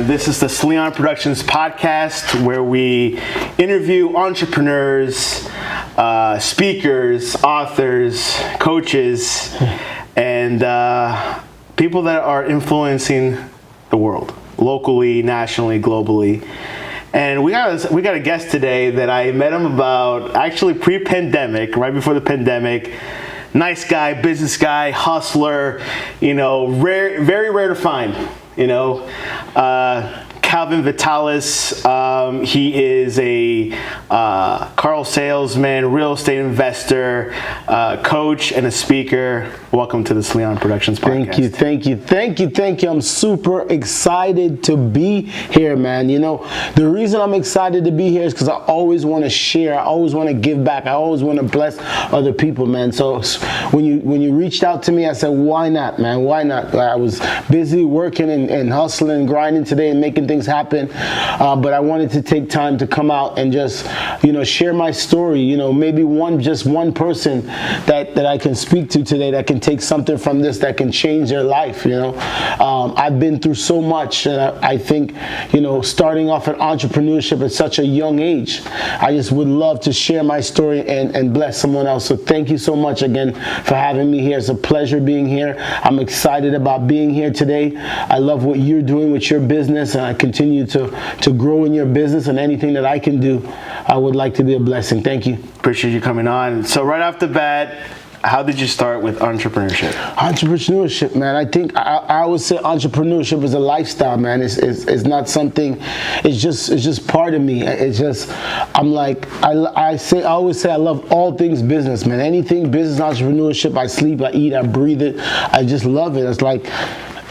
and this is the Sleon Productions podcast, where we interview entrepreneurs, speakers, authors, coaches, and people that are influencing the world, locally, nationally, globally. And we got a guest today that I met him about actually pre-pandemic, right before the pandemic. Nice guy, business guy, hustler, very rare to find, Kalvin Vitalis. He is a car salesman, real estate investor, coach, and a speaker. Welcome to the Sleon Productions podcast. Thank you. I'm super excited to be here, man. The reason I'm excited to be here is because I always want to share. I always want to give back. I always want to bless other people, man. So when you reached out to me, I said, why not, man? Why not? I was busy working and hustling and grinding today and making things happen, but I wanted to take time to come out and just share my story. Maybe just one person that I can speak to today that can take something from this that can change their life. I've been through so much, and I think starting off in entrepreneurship at such a young age, I just would love to share my story and bless someone else. So thank you so much again for having me here. It's a pleasure being here. I'm excited about being here today. I love what you're doing with your business, and I continue to grow in your business, and anything that I can do, I would like to be a blessing. Thank you. Appreciate you coming on. So right off the bat, how did you start with entrepreneurship? Entrepreneurship, man. I think I always say entrepreneurship is a lifestyle, man. It's not something. It's just part of me. It's just I always say I love all things business, man. Anything business, entrepreneurship. I sleep, I eat, I breathe it. I just love it. It's like,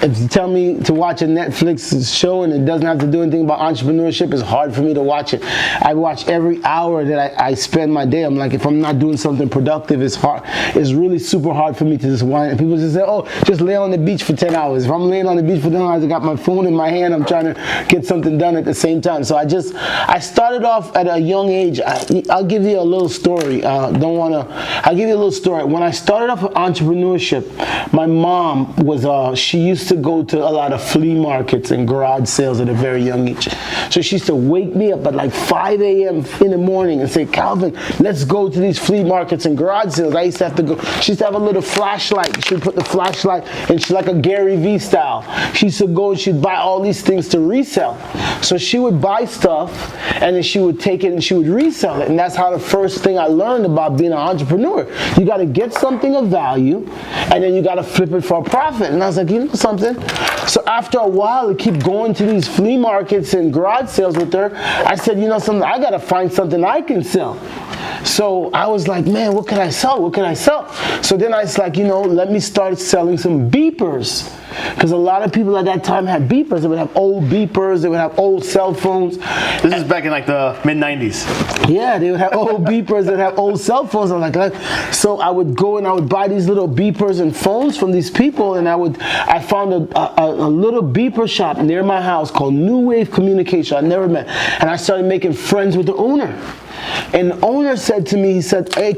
if you tell me to watch a Netflix show and it doesn't have to do anything about entrepreneurship, it's hard for me to watch it. I watch every hour that I spend my day. I'm like, if I'm not doing something productive, it's hard. It's really super hard for me to just wind. And people just say, oh, just lay on the beach for 10 hours. If I'm laying on the beach for 10 hours, I got my phone in my hand, I'm trying to get something done at the same time. So I started off at a young age. I'll give you a little story. I'll give you a little story. When I started off with entrepreneurship, my mom she used to go to a lot of flea markets and garage sales at a very young age. So she used to wake me up at like 5 a.m. in the morning and say, Kalvin, let's go to these flea markets and garage sales. I used to have to go. She used to have a little flashlight. She would put the flashlight, and she's like a Gary Vee style. She used to go and she'd buy all these things to resell. So she would buy stuff, and then she would take it and she would resell it. And that's how the first thing I learned about being an entrepreneur. You got to get something of value, and then you got to flip it for a profit. And I was like, something. So after a while, to keep going to these flea markets and garage sales with her, I said, something, I got to find something I can sell. So I was like, man, what can I sell? So then I was like, let me start selling some beepers. Because a lot of people at that time had beepers. They would have old beepers. They would have old cell phones. This is back in like the mid-90s. Yeah, they would have old beepers that have old cell phones. I'm like, so I would go and I would buy these little beepers and phones from these people, and I found a little beeper shop near my house called New Wave Communication. I never met, and I started making friends with the owner. And the owner said to me, he said, hey,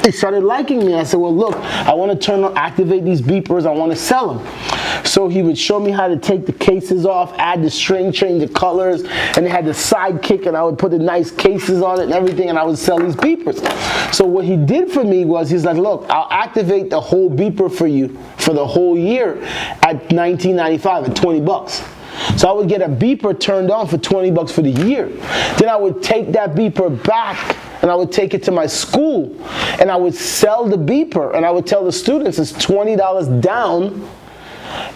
he started liking me. I said, well, look, I want to activate these beepers. I want to sell them. So he would show me how to take the cases off, add the string, change the colors, and they had the sidekick, and I would put the nice cases on it and everything, and I would sell these beepers. So what he did for me was, he's like, look, I'll activate the whole beeper for you for the whole year at $19.95 at $20. So I would get a beeper turned on for $20 for the year. Then I would take that beeper back, and I would take it to my school, and I would sell the beeper, and I would tell the students it's $20 down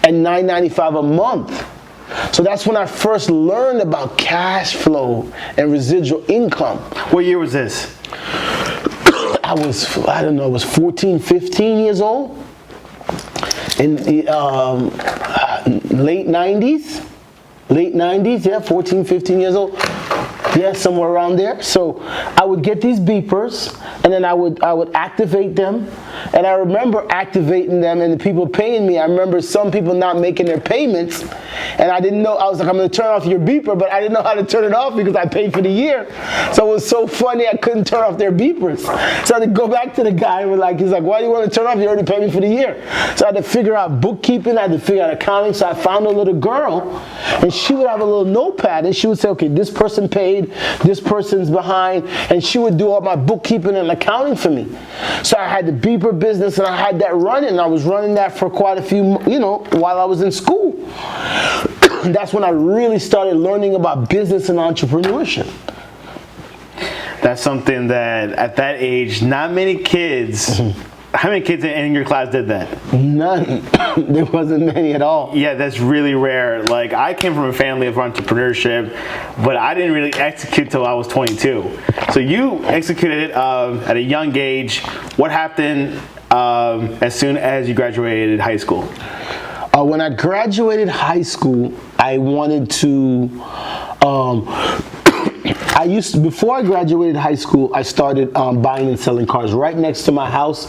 and $9.95 a month. So that's when I first learned about cash flow and residual income. What year was this? I was 14, 15 years old. In the late 90s, yeah, 14, 15 years old. Yeah, somewhere around there. So I would get these beepers, and then I would activate them, And I remember activating them and the people paying me. I remember some people not making their payments, and I didn't know. I was like, I'm going to turn off your beeper, but I didn't know how to turn it off because I paid for the year. So it was so funny, I couldn't turn off their beepers. So I had to go back to the guy and he's like, why do you want to turn off? You already paid me for the year. So I had to figure out bookkeeping, I had to figure out accounting. So I found a little girl, and she would have a little notepad, and she would say, okay, this person paid, this person's behind, and she would do all my bookkeeping and accounting for me. So I had the beeper business, and I had that running. I was running that for quite a few, while I was in school. That's when I really started learning about business and entrepreneurship. That's something that at that age, not many kids. How many kids in your class did that? None. There wasn't many at all. Yeah, that's really rare. Like, I came from a family of entrepreneurship, but I didn't really execute till I was 22. So you executed it at a young age. What happened as soon as you graduated high school? When I graduated high school, I wanted to. Before I graduated high school, I started buying and selling cars. Right next to my house,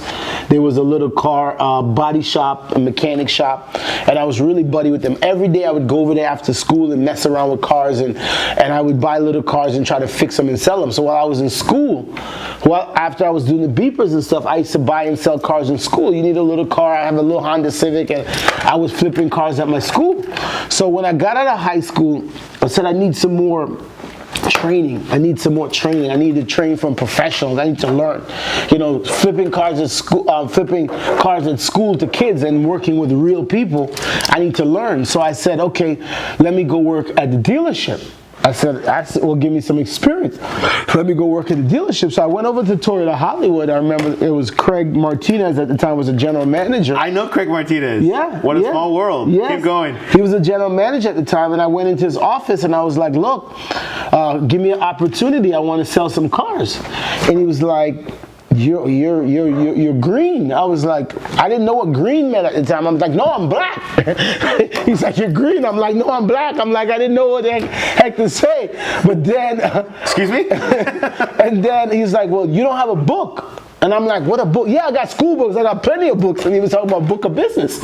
there was a little car body shop, a mechanic shop, and I was really buddy with them. Every day I would go over there after school and mess around with cars, and I would buy little cars and try to fix them and sell them. So while I was in school, after I was doing the beepers and stuff, I used to buy and sell cars in school. You need a little car. I have a little Honda Civic, and I was flipping cars at my school. So when I got out of high school, I said I need some more training. I need some more training. I need to train from professionals. I need to learn. Flipping cars at school to kids and working with real people. I need to learn. So I said, okay, let me go work at the dealership. I said, well, give me some experience. Let me go work at the dealership. So I went over to Toyota Hollywood. I remember it was Craig Martinez at the time was a general manager. I know Craig Martinez. Yeah. What a small world. Yes. Keep going. He was a general manager at the time, and I went into his office and I was like, look, give me an opportunity. I want to sell some cars. And he was like, you're green. I was like, I didn't know what green meant at the time. I'm like, no, I'm black. He's like, you're green. I'm like, no, I'm black. I'm like, I didn't know what the heck to say. But then, excuse me? And then he's like, well, you don't have a book. And I'm like, what a book? Yeah, I got school books. I got plenty of books. And he was talking about book of business.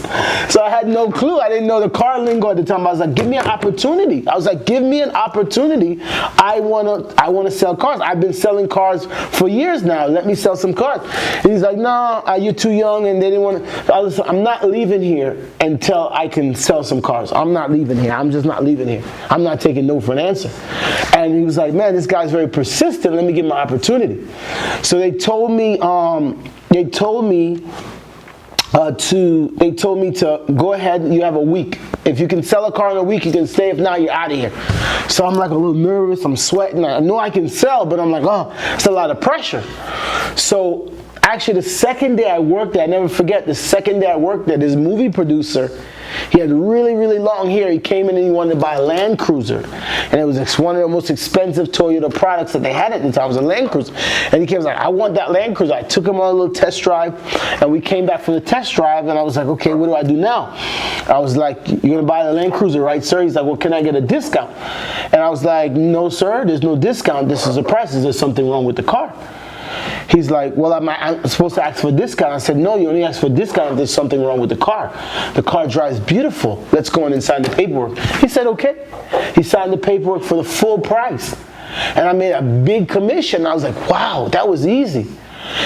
So I had no clue. I didn't know the car lingo at the time. I was like, give me an opportunity. I was like, give me an opportunity. I wanna sell cars. I've been selling cars for years now. Let me sell some cars. And he's like, no, you're too young. And they didn't want to. I'm not leaving here until I can sell some cars. I'm not leaving here. I'm just not leaving here. I'm not taking no for an answer. And he was like, man, this guy's very persistent. Let me give him an opportunity. So they told me to go ahead. You have a week. If you can sell a car in a week, you can stay. If not, you're out of here. So I'm like a little nervous. I'm sweating. I know I can sell, but I'm like, oh, it's a lot of pressure. So actually, the second day I worked there, I never forget. The second day I worked there, this movie producer. He had really, really long hair. He came in and he wanted to buy a Land Cruiser. And it was one of the most expensive Toyota products that they had at the time. It was a Land Cruiser. And he came like, I want that Land Cruiser. I took him on a little test drive. And we came back from the test drive. And I was like, okay, what do I do now? I was like, you're going to buy the Land Cruiser, right, sir? He's like, well, can I get a discount? And I was like, no, sir, there's no discount. This is the price. Is there something wrong with the car? He's like, well, I'm supposed to ask for a discount. I said, no, you only ask for a discount if there's something wrong with the car. The car drives beautiful. Let's go in and sign the paperwork. He said, okay. He signed the paperwork for the full price. And I made a big commission. I was like, wow, that was easy.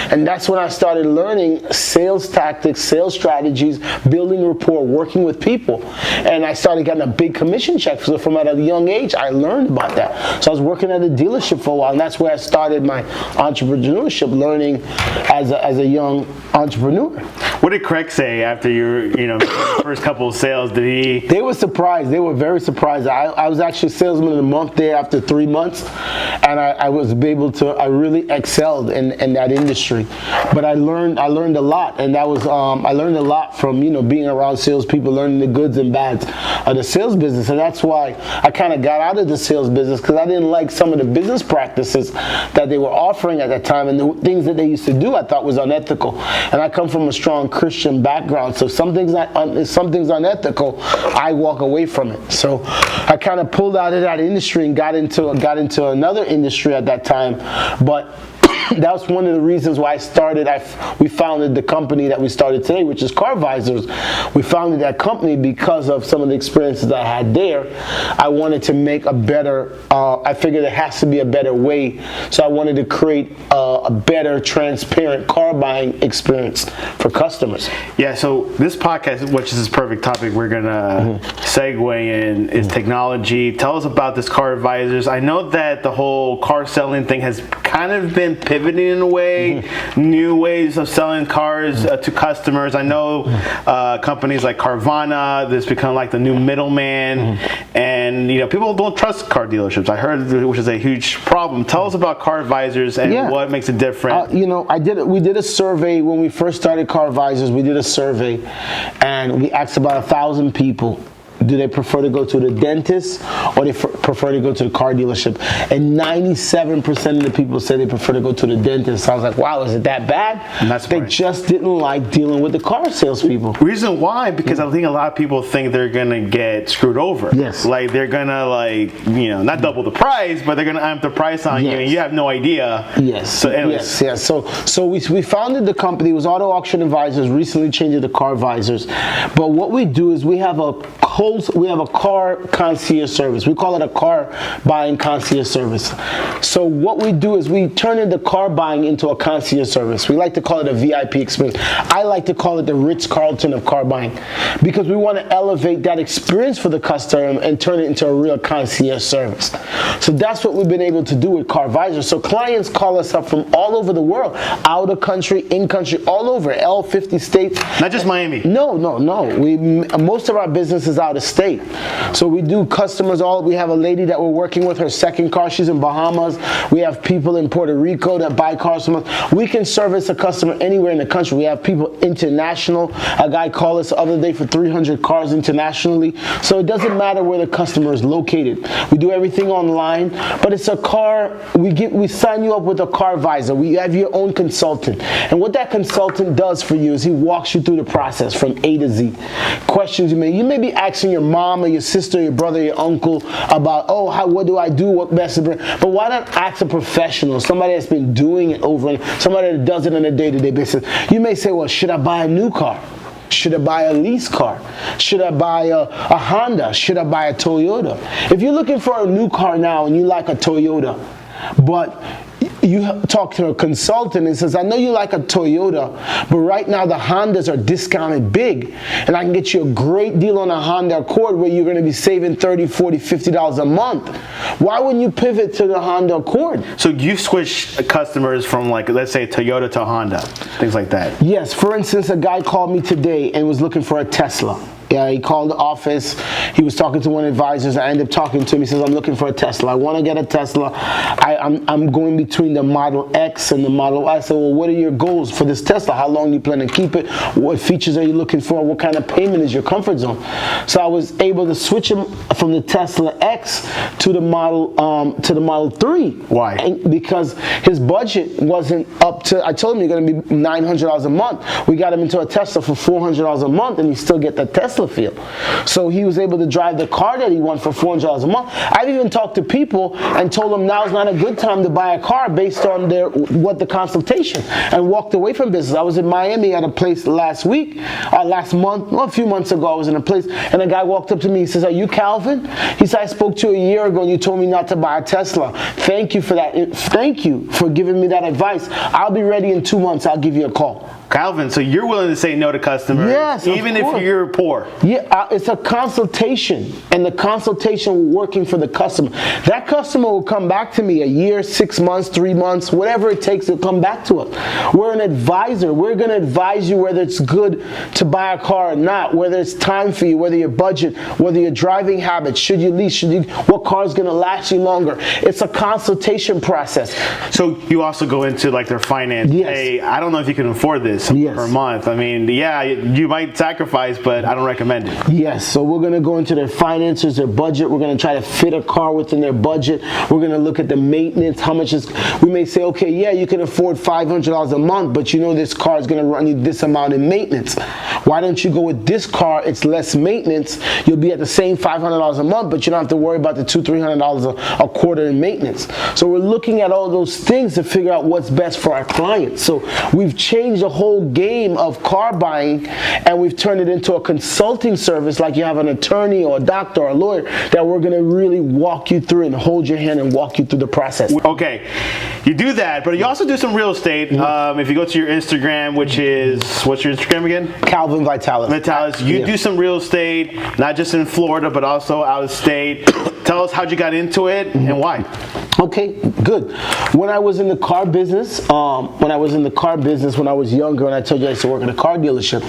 And that's when I started learning sales tactics, sales strategies, building rapport, working with people. And I started getting a big commission check. So from at a young age, I learned about that. So I was working at a dealership for a while, and that's where I started my entrepreneurship, learning as a young entrepreneur. What did Craig say after your first couple of sales? They were surprised. They were very surprised. I was actually salesman of the month there after 3 months, and I really excelled in that industry. But I learned a lot, and that was I learned a lot from being around salespeople, learning the goods and bads of the sales business, and that's why I kind of got out of the sales business, because I didn't like some of the business practices that they were offering at that time, and the things that they used to do I thought was unethical. And I come from a strong Christian background, so if something's unethical, I walk away from it. So I kind of pulled out of that industry and got into another industry at that time, but that was one of the reasons why we founded the company that we started today, which is Carvisors. We founded that company because of some of the experiences I had there. I wanted to make a better, I figured there has to be a better way, so I wanted to create a better, transparent car buying experience for customers. Yeah, so this podcast, which is this perfect topic we're going to segue in, is technology. Tell us about this Carvisors. I know that the whole car selling thing has kind of been pivoting in a way, new ways of selling cars to customers. I know companies like Carvana, that's become like the new middleman, and people don't trust car dealerships. I heard, which is a huge problem. Tell us about Carvisors and what makes it different. We did a survey when we first started Carvisors. We did a survey, and we asked about 1,000 people. Do they prefer to go to the dentist or they prefer to go to the car dealership? And 97% of the people said they prefer to go to the dentist. So I was like, wow, is it that bad? They just didn't like dealing with the car salespeople. Reason why? Because I think a lot of people think they're going to get screwed over. Yes. Like they're going to not double the price, but they're going to amp the price on you and you have no idea. Yes. So anyways. Yes. So we founded the company. It was Auto Auction Advisors, recently changed it to Carvisors. But what we do is we have a car concierge service. We call it a car buying concierge service. So what we do is we turn into car buying into a concierge service. We like to call it a VIP experience. I like to call it the Ritz-Carlton of car buying, because we want to elevate that experience for the customer and turn it into a real concierge service. So that's what we've been able to do with Carvisor. So clients call us up from all over the world, out of country, in country, all over, all 50 states. Not just Miami. No. Most of our business is out of state. So we do customers we have a lady that we're working with, her second car, she's in Bahamas. We have people in Puerto Rico that buy cars from us. We can service a customer anywhere in the country. We have people international. A guy called us the other day for 300 cars internationally. So it doesn't matter where the customer is located. We do everything online, but it's a car, we sign you up with a Carvisor. We have your own consultant. And what that consultant does for you is he walks you through the process from A to Z. Questions you may be asking your mom or your sister, your brother, your uncle about, what do I do, what best to bring? But why not ask a professional, somebody that's been doing it over, and somebody that does it on a day-to-day basis? You may say, well, should I buy a new car? Should I buy a lease car? Should I buy a Honda? Should I buy a Toyota? If you're looking for a new car now and you like a Toyota, but you talk to a consultant and says, I know you like a Toyota, but right now the Hondas are discounted big, and I can get you a great deal on a Honda Accord where you're going to be saving $30, $40, $50 a month. Why wouldn't you pivot to the Honda Accord? So you switch customers from, like, let's say Toyota to Honda, things like that? Yes. For instance, a guy called me today and was looking for a Tesla. Yeah, he called the office. He was talking to one of the advisors. I ended up talking to him. He says, I'm looking for a Tesla. I want to get a Tesla. I'm going between the Model X and the Model Y. I said, well, what are your goals for this Tesla? How long do you plan to keep it? What features are you looking for? What kind of payment is your comfort zone? So I was able to switch him from the Tesla X to the Model 3. Why? Because his budget wasn't up to, I told him you're going to be $900 a month. We got him into a Tesla for $400 a month, and he still get the Tesla feel. So he was able to drive the car that he wanted for $400 a month. I've even talked to people and told them now's not a good time to buy a car based on the consultation, and walked away from business. I was in Miami at a place last month, a few months ago. I was in a place and a guy walked up to me. He says, are you Kalvin? He said, I spoke to you a year ago and you told me not to buy a Tesla. Thank you for that. Thank you for giving me that advice. I'll be ready in 2 months. I'll give you a call. Kalvin, so you're willing to say no to customers, yes, even if you're poor? Yeah, it's a consultation, and the consultation working for the customer. That customer will come back to me a year, 6 months, 3 months, whatever it takes to come back to us. We're an advisor. We're going to advise you whether it's good to buy a car or not, whether it's time for you, whether your budget, whether your driving habits, should you lease, what car is going to last you longer. It's a consultation process. So you also go into like their finance. Yes. Hey, I don't know if you can afford this. this per month. I mean, yeah, you might sacrifice, but I don't recommend it. Yes, so we're going to go into their finances, their budget. We're going to try to fit a car within their budget. We're going to look at the maintenance, how much is, we may say, okay, yeah, you can afford $500 a month, but you know this car is going to run you this amount in maintenance. Why don't you go with this car? It's less maintenance. You'll be at the same $500 a month, but you don't have to worry about the $200-$300 a quarter in maintenance. So we're looking at all those things to figure out what's best for our clients. So we've changed the whole game of car buying, and we've turned it into a consulting service, like you have an attorney or a doctor or a lawyer, that we're going to really walk you through and hold your hand and walk you through the process. Okay, you do that, but you also do some real estate. If you go to your Instagram, which is, what's your Instagram again? Kalvin Vitalis. You do some real estate, not just in Florida, but also out of state. Tell us how'd you got into it and why. Okay, good. When I was in the car business, when I was younger, and I told you I used to work in a car dealership,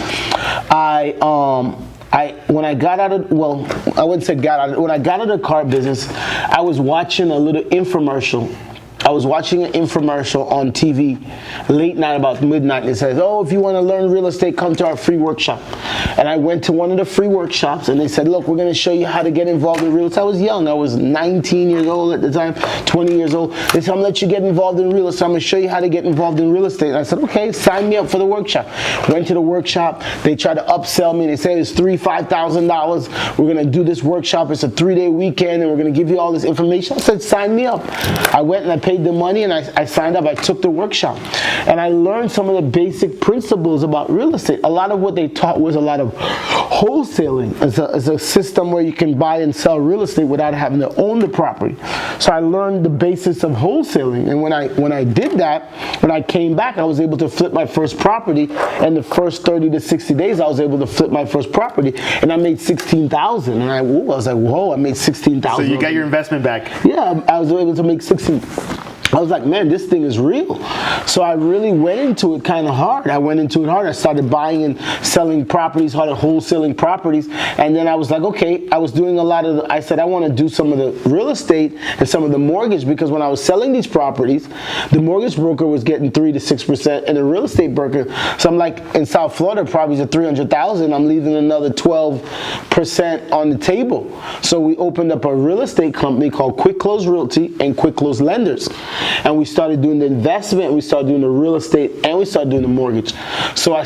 when I got out of, well, I wouldn't say got out of, when I got out of the car business, I was watching a little infomercial. I was watching an infomercial on TV late night, about midnight, and it says, oh, if you want to learn real estate, come to our free workshop. And I went to one of the free workshops, and they said, look, we're going to show you how to get involved in real estate. I was young. I was 19 years old at the time, 20 years old. They said, I'm going to let you get involved in real estate. I'm going to show you how to get involved in real estate. And I said, okay, sign me up for the workshop. Went to the workshop. They tried to upsell me. They said it's $3,000, $5,000. We're going to do this workshop. It's a 3-day weekend, and we're going to give you all this information. I said, sign me up. I went and I paid the money, and I signed up. I took the workshop, and I learned some of the basic principles about real estate. A lot of what they taught was a lot of wholesaling. It's a system where you can buy and sell real estate without having to own the property. So I learned the basics of wholesaling, and when I did that, when I came back, I was able to flip my first property. And the first 30 to 60 days, I was able to flip my first property, and I made $16,000. And I was like, whoa, I made $16,000. So you got your investment back. Yeah, I was able to make $16,000. I was like, man, this thing is real. So I really went into it kind of hard. I started buying and selling properties, started wholesaling properties. And then I was like, okay, I was doing a lot of, I said, I want to do some of the real estate and some of the mortgage, because when I was selling these properties, the mortgage broker was getting 3 to 6%, and the real estate broker, so I'm like, in South Florida, properties are $300,000. I'm leaving another 12% on the table. So we opened up a real estate company called Quick Close Realty and Quick Close Lenders. And we started doing the investment, we started doing the real estate, and we started doing the mortgage. So I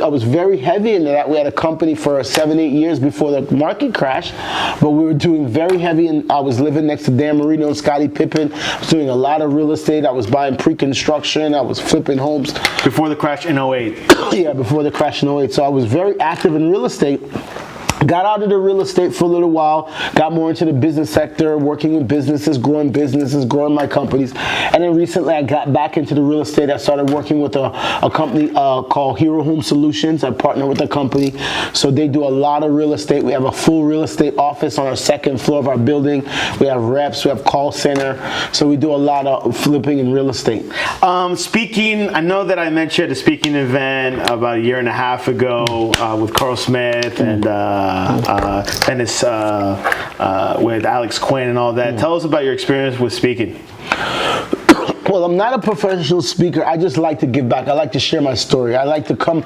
was very heavy into that. We had a company for 7-8 years before the market crash, but we were doing very heavy, and I was living next to Dan Marino and Scottie Pippen. I was doing a lot of real estate. I was buying pre-construction. I was flipping homes. Before the crash in 08. Yeah, before the crash in 08. So I was very active in real estate. Got out of the real estate for a little while, got more into the business sector, working with businesses, growing my companies. And then recently I got back into the real estate. I started working with a company called Hero Home Solutions. I partner with a company. So they do a lot of real estate. We have a full real estate office on our second floor of our building. We have reps, we have call center. So we do a lot of flipping in real estate. Speaking, I know that I met you at a speaking event about 1.5 years ago with Carl Smith and Dennis with Alex Quinn and all that. Tell us about your experience with speaking. Well, I'm not a professional speaker. I just like to give back. I like to share my story. I like to come.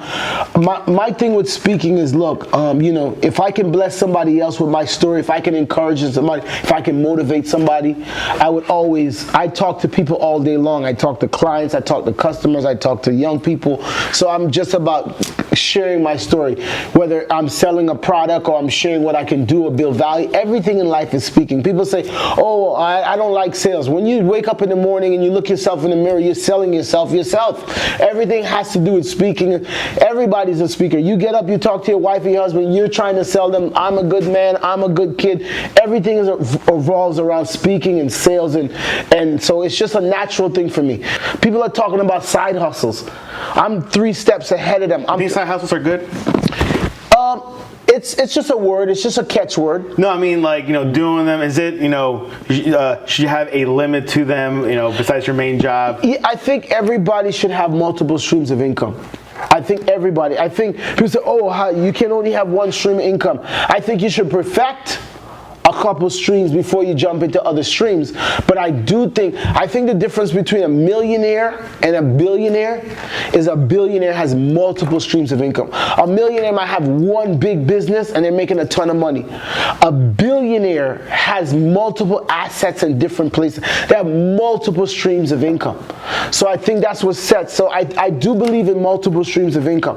My thing with speaking is, look, if I can bless somebody else with my story, if I can encourage somebody, if I can motivate somebody, I talk to people all day long. I talk to clients, I talk to customers, I talk to young people. So I'm just about sharing my story. Whether I'm selling a product or I'm sharing what I can do or build value, everything in life is speaking. People say, oh, I don't like sales. When you wake up in the morning and you look yourself in the mirror, you're selling yourself. Everything has to do with speaking. Everybody's a speaker. You get up, you talk to your wife or your husband, you're trying to sell them, I'm a good man, I'm a good kid. Everything revolves around speaking and sales, and so it's just a natural thing for me. People are talking about side hustles. I'm 3 steps ahead of them. These side hustles are good? It's just a word. It's just a catchword. No, I mean, like, doing them. Is it, should you have a limit to them, besides your main job? Yeah, I think everybody should have multiple streams of income. I think people say, you can only have one stream of income. I think you should perfect a a couple streams before you jump into other streams. But I think the difference between a millionaire and a billionaire is a billionaire has multiple streams of income. A millionaire might have one big business and they're making a ton of money. A billionaire has multiple assets in different places. They have multiple streams of income. So I think that's what sets. So I do believe in multiple streams of income.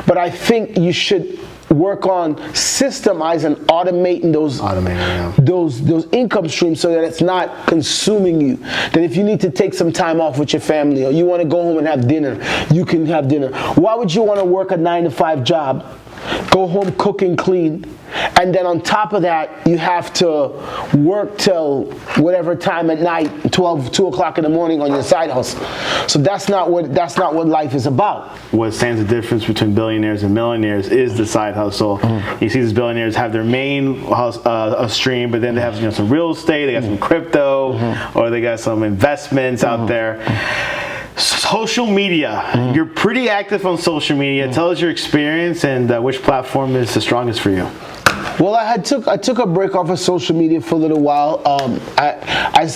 But I think you should work on systemizing, automating those income streams so that it's not consuming you. That if you need to take some time off with your family or you want to go home and have dinner, you can have dinner. Why would you want to work a 9-to-5 job, go home, cook and clean, and then on top of that, you have to work till whatever time at night, 2 o'clock in the morning on your side hustle. So that's not what life is about. What stands the difference between billionaires and millionaires is the side hustle. You see these billionaires have their main stream, but then they have some real estate, they got some crypto, or they got some investments out there. Social media. You're pretty active on social media. Tell us your experience and which platform is the strongest for you. Well, I took a break off of social media for a little while. I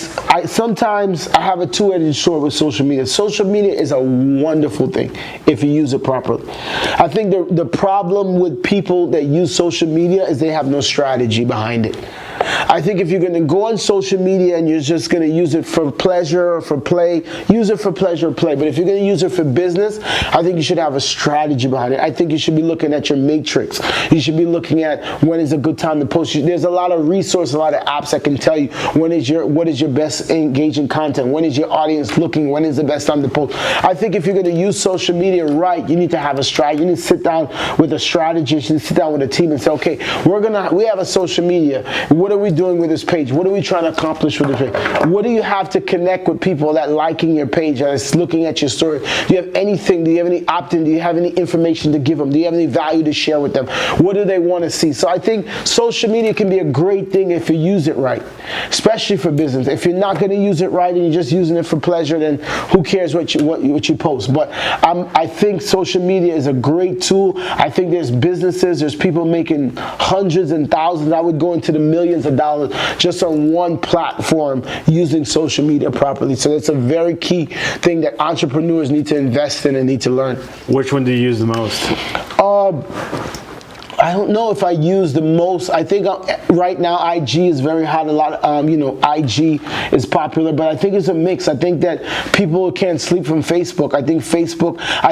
sometimes I have a two-edged sword with social media. Social media is a wonderful thing if you use it properly. I think the problem with people that use social media is they have no strategy behind it. I think if you're going to go on social media and you're just going to use it for pleasure or for play, use it for pleasure or play. But if you're going to use it for business, I think you should have a strategy behind it. I think you should be looking at your matrix. You should be looking at when is a good time to post. There's a lot of resources, a lot of apps that can tell you what is your best engaging content, when is your audience looking, when is the best time to post. I think if you're going to use social media right, you need to have a strategy. You need to sit down with a strategist and sit down with a team and say, okay, we have a social media. What are we doing with this page? What are we trying to accomplish with this page? What do you have to connect with people that liking your page, that's looking at your story? Do you have anything? Do you have any opt-in? Do you have any information to give them? Do you have any value to share with them? What do they want to see? So I think social media can be a great thing if you use it right, especially for business. If you're not going to use it right and you're just using it for pleasure, then who cares what you post? But I think social media is a great tool. I think there's businesses, there's people making hundreds and thousands. I would go into the millions of dollars just on one platform using social media properly. So that's a very key thing that entrepreneurs need to invest in and need to learn. Which one do you use the most? I don't know if I use the most. I think right now IG is very hot. A lot of, IG is popular, but I think it's a mix. I think that people can't sleep from Facebook. I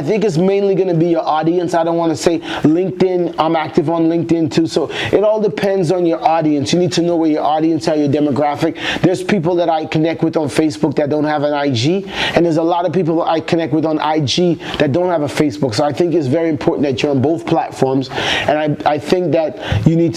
think it's mainly going to be your audience. I don't want to say LinkedIn. I'm active on LinkedIn too. So it all depends on your audience. You need to know where your audience are, your demographic. There's people that I connect with on Facebook that don't have an IG, and there's a lot of people that I connect with on IG that don't have a Facebook. So I think it's very important that you're on both platforms, and I think that you need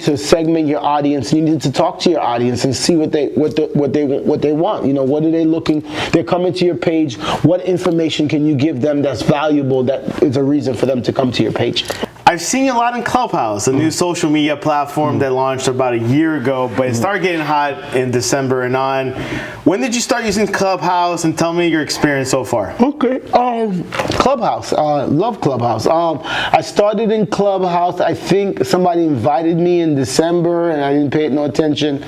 to segment your audience. You need to talk to your audience and see what they want. What are they looking? They're coming to your page. What information can you give them that's valuable? That is a reason for them to come to your page. I've seen you a lot in Clubhouse, a new social media platform that launched about a year ago, but it started getting hot in December and on. When did you start using Clubhouse, and tell me your experience so far? Okay, Clubhouse, love Clubhouse. I started in Clubhouse. I think somebody invited me in December, and I didn't pay it no attention.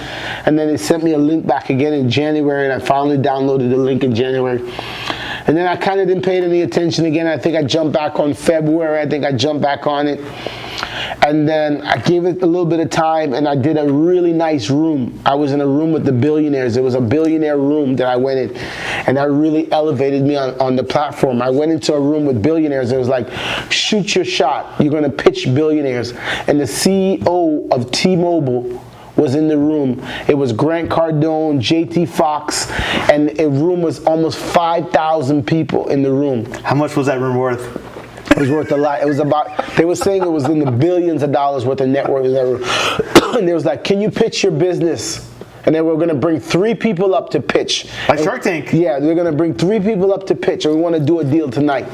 And then they sent me a link back again in January, and I finally downloaded the link in January. And then I kind of didn't pay it any attention again. I think I jumped back on February. I think I jumped back on it. And then I gave it a little bit of time, and I did a really nice room. I was in a room with the billionaires. It was a billionaire room that I went in, and that really elevated me on the platform. I went into a room with billionaires. It was like, shoot your shot. You're going to pitch billionaires. And the CEO of T-Mobile was in the room. It was Grant Cardone, JT Fox, and the room was almost 5,000 people in the room. How much was that room worth? It was worth a lot. It was about, they were saying it was in the billions of dollars worth of net worth in that room. And they was like, can you pitch your business? And then we're going to bring 3 people up to pitch. Like Shark Tank. Yeah, they're going to bring 3 people up to pitch, and we want to do a deal tonight.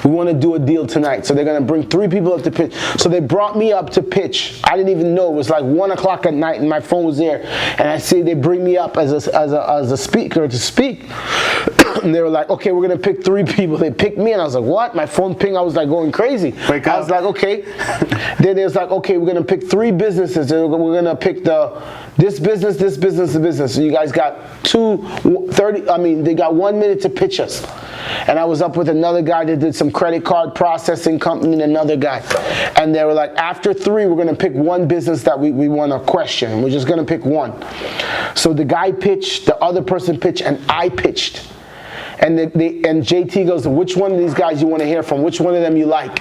We want to do a deal tonight. So they're going to bring 3 people up to pitch. So they brought me up to pitch. I didn't even know. It was like 1 o'clock at night and my phone was there. And I see they bring me up as a speaker to speak. And they were like, okay, we're going to pick 3 people. They picked me and I was like, what? My phone ping, I was like going crazy. Wake up. I was like, okay. Then it was like, okay, we're going to pick 3 businesses. We're going to pick this business, this business, the business. So you guys got they got 1 minute to pitch us. And I was up with another guy that did some credit card processing company and another guy. And they were like, after 3, we're going to pick 1 business that we want to question. We're just going to pick 1. So the guy pitched, the other person pitched, and I pitched. And and JT goes, which one of these guys you want to hear from? Which one of them you like?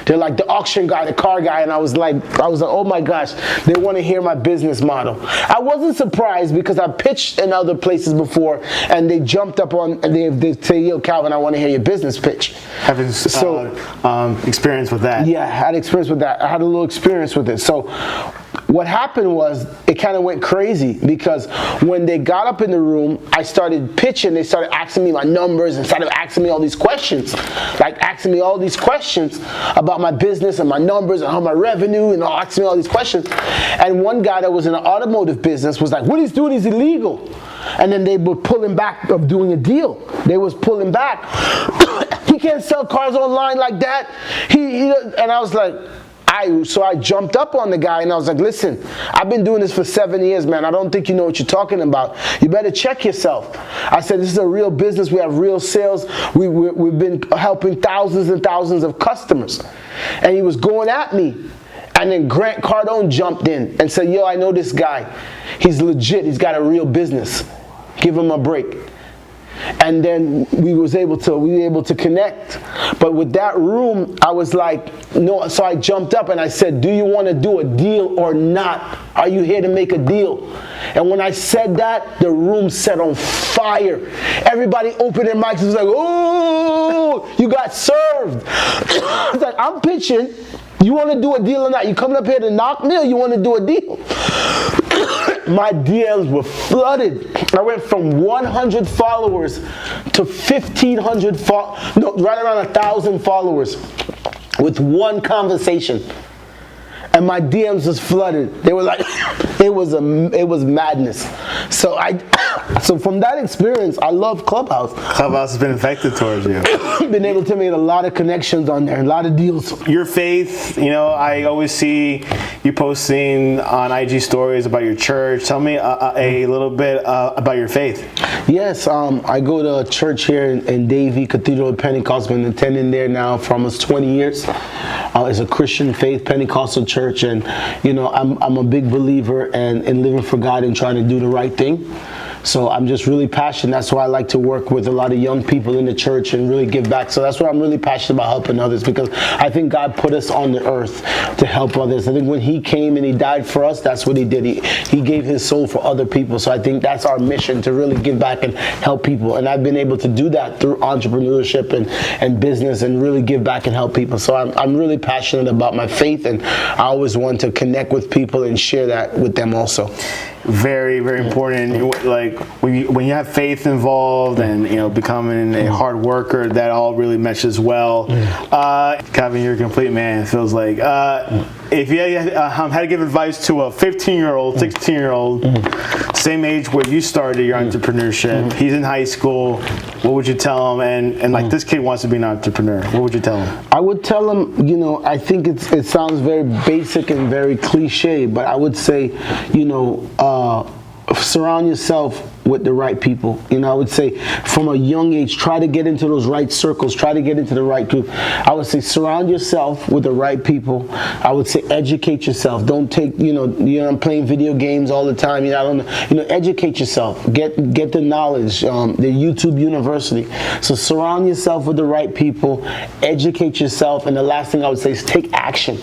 They're like, the auction guy, the car guy. And I was like, oh my gosh, they want to hear my business model. I wasn't surprised because I pitched in other places before and they jumped up on, and they say, yo, Kalvin, I want to hear your business pitch. Having experience with that. Yeah, I had experience with that. I had a little experience with it. So what happened was it kind of went crazy because when they got up in the room, I started pitching. They started asking me my numbers and started asking me all these questions, about my business and my numbers and how my revenue, and asking me all these questions. And one guy that was in the automotive business was like, what he's doing is illegal. And then they were pulling back of doing a deal. They was pulling back. He can't sell cars online like that. And I was like, so I jumped up on the guy and I was like, listen, I've been doing this for 7 years, man. I don't think you know what you're talking about. You better check yourself. I said, this is a real business. We have real sales. We've been helping thousands and thousands of customers. And he was going at me. And then Grant Cardone jumped in and said, yo, I know this guy. He's legit. He's got a real business. Give him a break. And then we were able to connect. But with that room, I was like, no. So I jumped up and I said, do you want to do a deal or not? Are you here to make a deal? And when I said that, the room set on fire. Everybody opened their mics and was like, oh, you got served. I was like, I'm pitching. You want to do a deal or not? You coming up here to knock me or you want to do a deal? My DMs were flooded. I went from 100 followers to 1,500, right around 1,000 followers with one conversation. And my DMs was flooded. They were like, it was madness. So from that experience, I love Clubhouse. Clubhouse has been affected towards you. Been able to make a lot of connections on there, a lot of deals. Your faith, I always see you posting on IG stories about your church. Tell me a little bit about your faith. Yes, I go to a church here in Davie, Cathedral of Pentecost. Been attending there now for almost 20 years. It's a Christian faith Pentecostal church, and I'm a big believer in living for God and trying to do the right thing. So I'm just really passionate. That's why I like to work with a lot of young people in the church and really give back. So that's why I'm really passionate about helping others, because I think God put us on the earth to help others. I think when He came and He died for us, that's what He did. He gave His soul for other people. So I think that's our mission, to really give back and help people. And I've been able to do that through entrepreneurship and business, and really give back and help people. So I'm really passionate about my faith, and I always want to connect with people and share that with them also. Very, very important. Like when you have faith involved and becoming a hard worker, that all really meshes well. Kalvin, you're a complete man. It feels like if you had to give advice to a 15-year-old, 16-year-old, same age where you started your entrepreneurship, he's in high school, what would you tell him? And like this kid wants to be an entrepreneur, what would you tell him? I would tell him, I think it sounds very basic and very cliche, but I would say, surround yourself with the right people. I would say from a young age, try to get into those right circles, try to get into the right group. I would say surround yourself with the right people. I would say educate yourself. Don't take, I'm playing video games all the time. Educate yourself. Get the knowledge, the YouTube University. So surround yourself with the right people, educate yourself, and the last thing I would say is take action.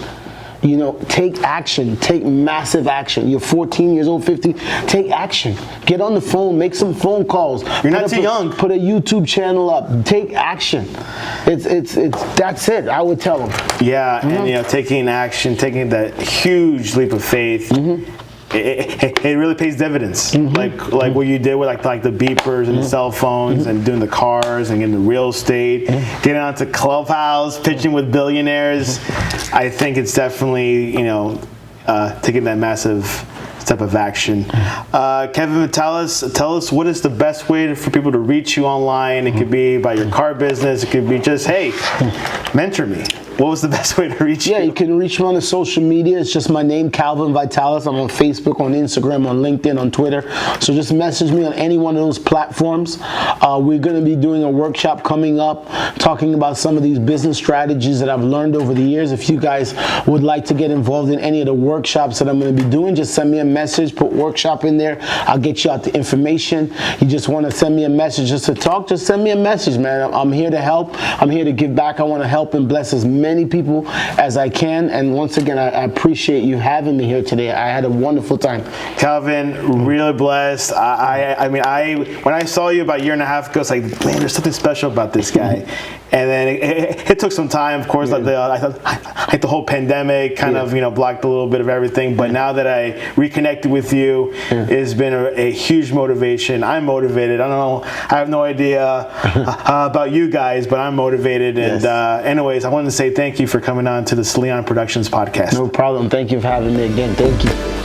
Take action. Take massive action. You're 14 years old, 15. Take action. Get on the phone. Make some phone calls. You're not too young. Put a YouTube channel up. Take action. It's that's it. I would tell them. Yeah, and taking action, taking that huge leap of faith. it really pays dividends. Like what you did with like the beepers and the cell phones and doing the cars and getting the real estate, getting onto Clubhouse, pitching with billionaires. I think it's definitely, taking that massive step of action. Kalvin Vitalis, tell us, what is the best way for people to reach you online? It could be by your car business. It could be just, hey, mentor me. What was the best way to reach you? Yeah, you can reach me on the social media. It's just my name, Kalvin Vitalis. I'm on Facebook, on Instagram, on LinkedIn, on Twitter. So just message me on any one of those platforms. We're going to be doing a workshop coming up talking about some of these business strategies that I've learned over the years. If you guys would like to get involved in any of the workshops that I'm going to be doing, just send me a message, put workshop in there. I'll get you out the information. You just want to send me a message just to talk, just send me a message, man. I'm here to help. I'm here to give back. I want to help and bless as many people as I can. And once again, I appreciate you having me here today. I had a wonderful time. Calvin, really blessed. I mean, when I saw you about a year and a half ago, it's like, man, there's something special about this guy. And then it took some time, of course. Like the whole pandemic kind of blocked a little bit of everything. But now that I reconnected with you, it's been a huge motivation. I'm motivated. I don't know. I have no idea about you guys, but I'm motivated. And anyways, I wanted to say thank you for coming on to the Sleon Productions podcast. No problem. Thank you for having me again. Thank you.